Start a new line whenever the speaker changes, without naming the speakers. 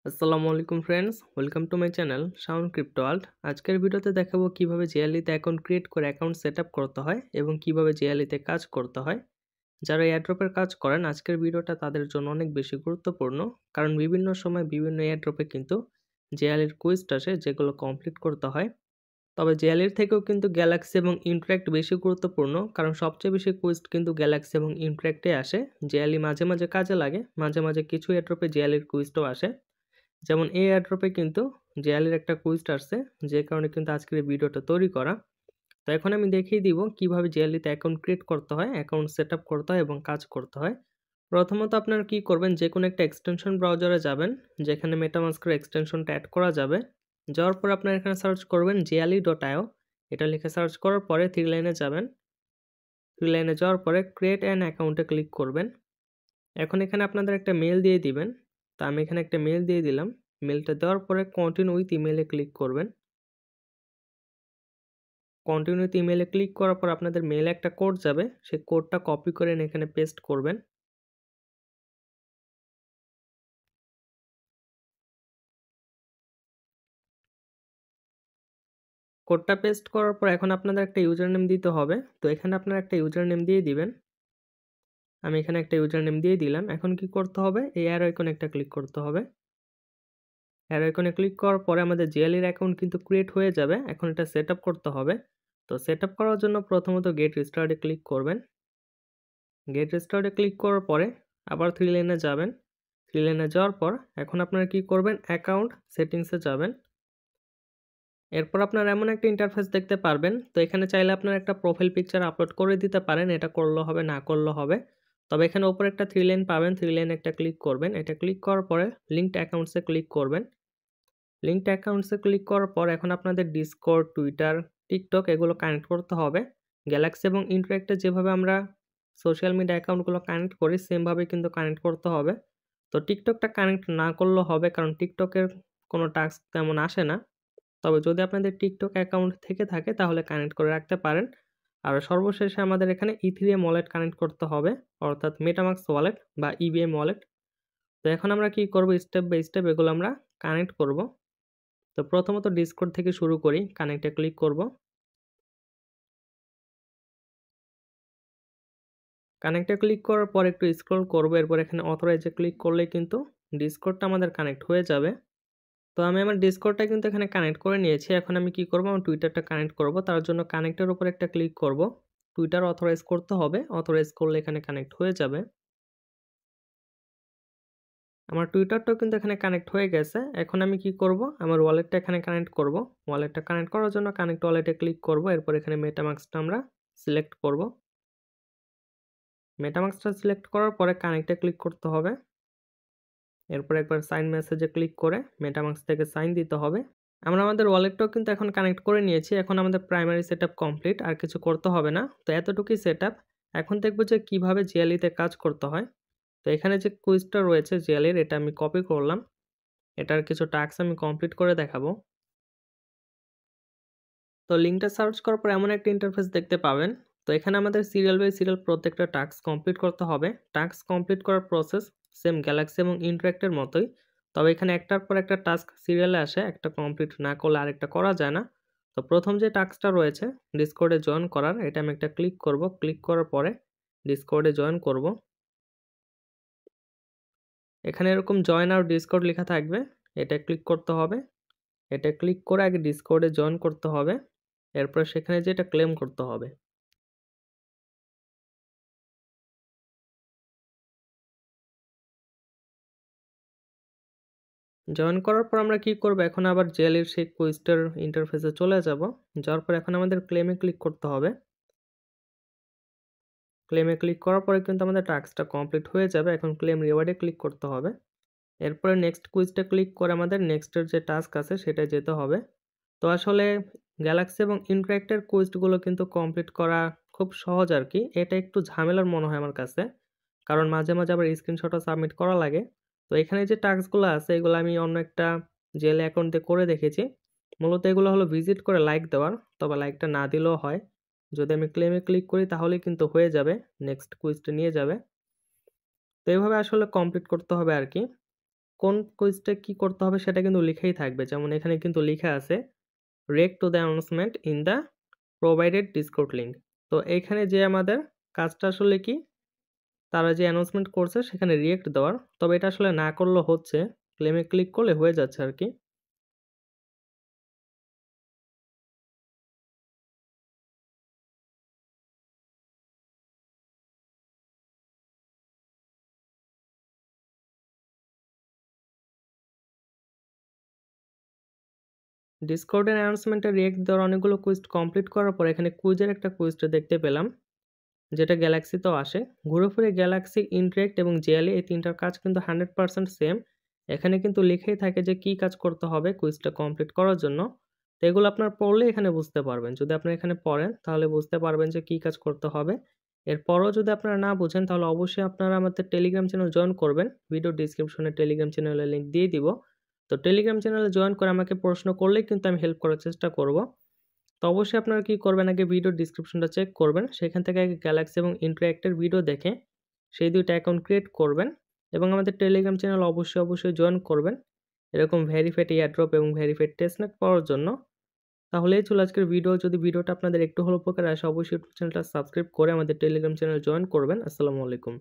আসসালামু আলাইকুম friends, welcome to my channel sound crypto world. আজকের ভিডিওতে দেখাবো কিভাবে জিএলইতে অ্যাকাউন্ট ক্রিয়েট করে অ্যাকাউন্ট সেটআপ করতে হয় এবং কিভাবে জিএলইতে কাজ করতে হয়। যারা এয়ারড্রপের কাজ করেন আজকের ভিডিওটা তাদের জন্য অনেক বেশি গুরুত্বপূর্ণ, কারণ বিভিন্ন সময় বিভিন্ন এয়ারড্রপে কিন্তু জিএলইর কুইজ আসে যেগুলো কমপ্লিট করতে হয়। তবে জিএলইর থেকেও কিন্তু গ্যালাক্সি এবং ইন্টারেক্ট বেশি গুরুত্বপূর্ণ, কারণ সবচেয়ে বেশি কুইজ কিন্তু গ্যালাক্সি এবং ইন্টারেক্টে আসে। জিএলই মাঝে মাঝে কাজে লাগে, মাঝে মাঝে কিছু এয়ারড্রপে জিএলইর কুইজটাও আসে। যেমন এই এয়ারড্রপে কিন্তু জেএলের একটা কুইজ আসছে, যে কারণে কিন্তু আজকের এই ভিডিওটা তৈরি করা। তো এখন আমি দেখিয়ে দিব কিভাবে জেএলইতে অ্যাকাউন্ট ক্রিয়েট করতে হয়, অ্যাকাউন্ট সেটআপ করতে হয় এবং কাজ করতে হয়। প্রথমত আপনারা কি করবেন, যে কোনো একটা এক্সটেনশন ব্রাউজারে যাবেন যেখানে মেটামাস্কের এক্সটেনশনটা অ্যাড করা যাবে। যাওয়ার পর আপনারা এখানে সার্চ করবেন jiali.io। এটা লিখে সার্চ করার পরে থ্রি লাইনে যাবেন। থ্রি লাইনে যাওয়ার পরে ক্রিয়েট অ্যান অ্যাকাউন্টে ক্লিক করবেন। এখন এখানে আপনাদের একটা মেল দিয়ে দিবেন। তো আমি এখানে একটা মেল দিয়ে দিলাম। মেলটা দেওয়ার পরে কন্টিনিউ উইথ ইমেইলে ক্লিক করবেন। কন্টিনিউ উইথ ইমেইলে ক্লিক করার পর আপনাদের মেইলে একটা কোড যাবে, সেই কোডটা কপি করে এনে এখানে পেস্ট করবেন। কোডটা পেস্ট করার পর এখন আপনাদের একটা ইউজার নেম দিতে হবে। তো এখানে আপনারা একটা ইউজার নেম দিয়ে দিবেন। আমি এখানে একটা ইউজার নেম দিয়ে দিলাম। এখন কি করতে হবে, এই অ্যারো আইকনে একটা ক্লিক করতে হবে। অ্যারো আইকনে ক্লিক করার পরে আমাদের জিএলইর অ্যাকাউন্ট কিন্তু ক্রিয়েট হয়ে যাবে। এখন এটা সেটআপ করতে হবে। তো সেটআপ করার জন্য প্রথমত গেট রিস্টার্টে ক্লিক করবেন। গেট স্টার্টে ক্লিক করার পরে আবার থ্রি লাইনে যাবেন। থ্রি লাইনে যাওয়ার পর এখন আপনারা কি করবেন, অ্যাকাউন্ট সেটিংসে যাবেন। এরপর আপনারা এমন একটা ইন্টারফেস দেখতে পারবেন। তো এখানে চাইলে আপনারা একটা প্রোফাইল পিকচার আপলোড করে দিতে পারেন, এটা করলেও হবে, না করলেও হবে। তবে এখানে উপরে একটা থ্রি লাইন পাবেন, থ্রি লাইনে একটা ক্লিক করবেন। এটা ক্লিক করার পরে লিঙ্কড অ্যাকাউন্টসে ক্লিক করবেন। লিঙ্কড অ্যাকাউন্টসে ক্লিক করার পর এখন আপনাদের ডিসকর্ড, টুইটার, টিকটক এগুলো কানেক্ট করতে হবে। গ্যালাক্সি এবং ইন্টারেক্টে যেভাবে আমরা সোশ্যাল মিডিয়া অ্যাকাউন্টগুলো কানেক্ট করি সেমভাবে কিন্তু কানেক্ট করতে হবে। তো টিকটকটা কানেক্ট না করলেও হবে, কারণ টিকটকের কোনো টাস্ক তেমন আসে না। তবে যদি আপনাদের টিকটক অ্যাকাউন্ট থেকে থাকে তাহলে কানেক্ট করে রাখতে পারেন। আর সর্বশেষে আমাদের এখানে ইথিরিয়াম ওয়ালেট কানেক্ট করতে হবে, অর্থাৎ মেটামাস্ক ওয়ালেট বা ইবিএম ওয়ালেট। তো এখন আমরা কি করব, স্টেপ বাই স্টেপ এগুলো আমরা কানেক্ট করব। তো প্রথমত ডিসকর্ড থেকে শুরু করি, কানেক্টে ক্লিক করব। কানেক্টে ক্লিক করার পর একটু স্ক্রল করব, এরপর এখানে অথরাইজে ক্লিক করলেই কিন্তু ডিসকর্ডটা আমাদের কানেক্ট হয়ে যাবে। তো আমি আমার ডিসকর্ডটা কিন্তু এখানে কানেক্ট করে নিয়েছি। এখন আমি কি করব, আমার টুইটারটা কানেক্ট করব। তার জন্য কানেক্টের উপর একটা ক্লিক করব। টুইটার অথরাইজ করতে হবে, অথরাইজ করলে এখানে কানেক্ট হয়ে যাবে। আমার টুইটারটাও কিন্তু এখানে কানেক্ট হয়ে গেছে। এখন আমি কি করব, আমার ওয়ালেটটা এখানে কানেক্ট করব। ওয়ালেটটা কানেক্ট করার জন্য কানেক্ট ওয়ালেটে ক্লিক করব, এরপর এখানে মেটামাস্কটা আমরা সিলেক্ট করব। মেটামাস্কটা সিলেক্ট করার পরে কানেক্টে ক্লিক করতে হবে। এরপর একবার সাইন মেসেজে ক্লিক করে মেটামাস্ক থেকে সাইন দিতে হবে। আমরা আমাদের ওয়ালেটটাও কিন্তু এখন কানেক্ট করে নিয়েছি। এখন আমাদের প্রাইমারি সেটআপ কমপ্লিট, আর কিছু করতে হবে না। তো এতটুকুই সেটআপ। এখন দেখব যে কিভাবে জিএলইতে কাজ করতে হয়। তো এখানে যে কুইজটা রয়েছে জিএলইর, এটা আমি কপি করলাম। এটার কিছু টাস্ক আমি কমপ্লিট করে দেখাবো। তো লিঙ্কটা সার্চ করার পর এমন একটা ইন্টারফেস দেখতে পাবেন। তো এখানে আমাদের সিরিয়াল বাই সিরিয়াল প্রত্যেকটা টাস্ক কমপ্লিট করতে হবে। টাস্ক কমপ্লিট করার প্রসেস সেম গ্যালাক্সি এবং ইন্টারেক্টের মতোই। তবে এখানে একটার পর একটা টাস্ক সিরিয়ালে আসে, একটা কমপ্লিট না করলে আরেকটা করা যায় না। তো প্রথম যে টাস্কটা রয়েছে ডিসকর্ডে জয়েন করার, এটা আমি একটা ক্লিক করব। ক্লিক করার পরে ডিসকর্ডে জয়েন করব। এখানে এরকম জয়েন আর ডিসকর্ড লেখা থাকবে, এটা ক্লিক করতে হবে। এটা ক্লিক করে আগে ডিসকর্ডে জয়েন করতে হবে, এরপর সেখানে যেটা ক্লেম করতে হবে। জয়েন করার পর আমরা কি করব, এখন আবার জেলের সেই কুইজটার ইন্টারফেসে চলে যাব। যাওয়ার পর এখন আমাদের ক্লেমে ক্লিক করতে হবে। ক্লেমে ক্লিক করার পরে কিন্তু আমাদের টাস্কটা কমপ্লিট হয়ে যাবে। এখন ক্লেম রিওয়ার্ডে ক্লিক করতে হবে। এরপরে নেক্সট কুইজটা ক্লিক করে আমাদের নেক্সটের যে টাস্ক আছে সেটায় যেতে হবে। তো আসলে গ্যালাক্সি এবং ইন্টারেক্টের কুইজগুলো কিন্তু কমপ্লিট করা খুব সহজ আর কি। এটা একটু ঝামেলার মনে হয় আমার কাছে, কারণ মাঝে মাঝে আবার স্ক্রিনশটও সাবমিট করা লাগে। তো এখানে যে টাস্কগুলো আছে এগুলো আমি অন্য একটা জেল অ্যাকাউন্ট দিয়ে করে দেখেছি। মূলত এগুলো হলো ভিজিট করে লাইক দেওয়ার, তবে লাইকটা না দিলেও হয়। যদি আমি ক্লেমে ক্লিক করি তাহলেই কিন্তু হয়ে যাবে, নেক্সট কুইজটা নিয়ে যাবে। তো এইভাবে আসলে কমপ্লিট করতে হবে আর কি। কোন কুইজটা কি করতে হবে সেটা কিন্তু লিখাই থাকবে। যেমন এখানে কিন্তু লিখা আছে react to the announcement in the provided Discord link। তো এইখানে যে আমাদের কাজটা আসলে কি, তারা যে অ্যানাউন্সমেন্ট করছে সেখানে রিঅ্যাক্ট দেওয়ার। তবে এটা আসলে না করলেও হচ্ছে, ক্লেমে ক্লিক করলে হয়ে যাচ্ছে আরকি। ডিসকর্ডের অ্যানাউন্সমেন্টে রিঅ্যাক্ট দেওয়ার অনেকগুলো কুইজ কমপ্লিট করার পর এখানে কুইজের একটা কুইজটা দেখতে পেলাম, যেটা গ্যালাক্সিতেও আসে। ঘুরে ফিরে গ্যালাক্সি, ইন্টারেক্ট এবং জিএলই এই ৩টার কাজ কিন্তু 100% সেম। এখানে কিন্তু লেখাই থাকে যে কি কাজ করতে হবে কুইজটা কমপ্লিট করার জন্য। তো এগুলো আপনার পড়লে এখানে বুঝতে পারবেন। যদি আপনারা এখানে পড়েন তাহলে বুঝতে পারবেন যে কি কাজ করতে হবে। এরপরও যদি আপনারা না বুঝেন তাহলে অবশ্যই আপনারা আমাদের টেলিগ্রাম চ্যানেল জয়েন করবেন। ভিডিও ডেসক্রিপশনে টেলিগ্রাম চ্যানেলের লিংক দিয়ে দিব। তো টেলিগ্রাম চ্যানেলে জয়েন করে আমাকে প্রশ্ন করলেই কিন্তু আমি হেল্প করার চেষ্টা করব। তো অবশ্যই আপনারা কি করবেন, আগে ভিডিও ডেসক্রিপশনটা চেক করবেন। সেখান থেকে আগে গ্যালাক্সি এবং ইন্টারেক্টের ভিডিও দেখে সেই ২টা অ্যাকাউন্ট ক্রিয়েট করবেন এবং আমাদের টেলিগ্রাম চ্যানেল অবশ্যই জয়েন করবেন এরকম ভেরিফাইড এয়ারড্রপ এবং ভেরিফাইড টেস্টনেট পাওয়ার জন্য। তাহলেই ছিল আজকের ভিডিও। যদি ভিডিওটা আপনাদের একটু হলেও উপকারে আসে অবশ্যই চ্যানেলটা সাবস্ক্রাইব করে আমাদের টেলিগ্রাম চ্যানেল জয়েন করবেন। আসসালামু আলাইকুম।